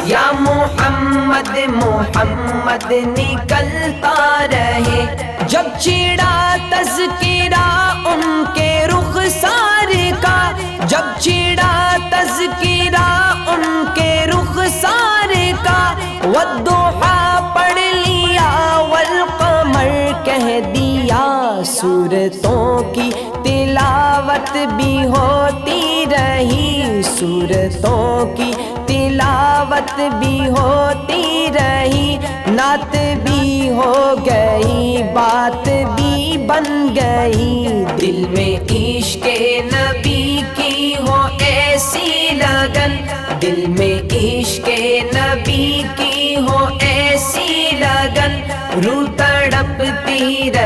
یا محمد محمد نکلتا رہے۔ جب چھڑا تذکرہ ان کے رخسار کا، جب چھڑا تذکرہ ان کے رخسار کا، والضحیٰ پڑھ لیا والقمر کہہ دیا، سورتوں کی تلاوت بھی ہوتی رہی، سورتوں کی تلاوت بھی ہوتی رہی، نعت بھی ہو گئی، بات بھی بن گئی۔ دل میں عشق نبی کی ہو ایسی لگن، دل میں عشق نبی کی ہو ایسی لگن، روح تڑپتی رہے